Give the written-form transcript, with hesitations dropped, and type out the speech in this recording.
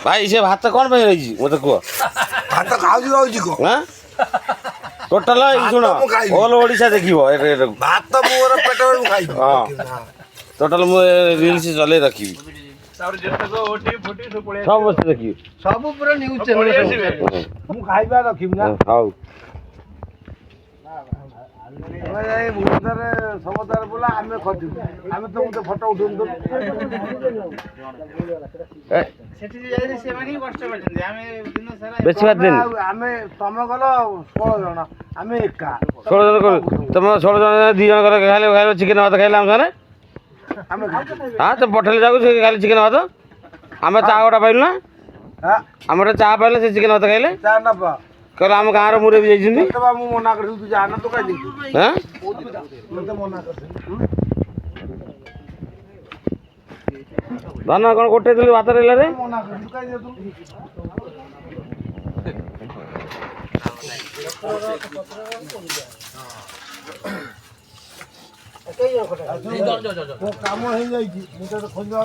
भाई से भात कौन पे रही मत कह भात खाऊची खाऊची को हां टोटल सुन ऑल ओडिशा देखिबो भात तो मोर पेट में खाई हां टोटल मु रील्स चले रखिबी तार जेतक ओटी फुटी सब पळे सब बस देखिबी सब पूरा न्यूज चैनल मु खाइबा रखिम ना हाउ ଆମେ ଯାଇ ଭୁବନେଶ୍ୱରରେ ସମୁଦ୍ରରେ ବୋଲା ଆମେ ଖୋଜୁ ଆମେ ତ ଗୋଟେ ଫଟୋ ଉଠଉଛୁ ସେଠି ଯାଇଲେ ସେମାନେ ହିଁ କଷ୍ଟ କରିଛନ୍ତି ଆମେ ଦିନ ସାରା ବେଶୀ ବାଦ ଦିନ ଆମେ ତମେ ଗଲ 16 ଜଣ ଆମେ ଏକା 16 ଜଣ କରୁ ତମ 16 ଜଣ 2 ଜଣ করে ଖାଇଲେ ଚିକେନ ଭାତ ଖାଇଲେ ଆମ ସାଙ୍ଗରେ ଆମେ ହଁ ତ ପଠେଇଲେ ଯାକୁ ସେ ଖାଲି ଚିକେନ ଭାତ ଆମେ ଚା ଗୋଟା ପାଇଲୁ ନା ଆମର ଚା ପାଇଲେ ସେ ଚିକେନ ଭାତ ଖାଇଲେ ଚା ନବା କହିଲେ ଆମ ଗାଁର ମୁରେ ବି ଯାଇଛନ୍ତି ତ ମୁଁ ମନା କରିଥିଲି ତୁ ଯା ନା ତୁ କାଇଁ ଦେଇଛୁ ହଁ ମୁଁ ତ ମନା କରିଥିଲି ଧନ କ'ଣ ଗୋଟେ ଦିନ ଭାତ ରହିଲା ରେ ମନା କରିଥିଲି କାଇଁ ଦେଇଛୁ କାମ ହେଇଯାଇଛି ମୁଁ ତ ଖୋଜିବା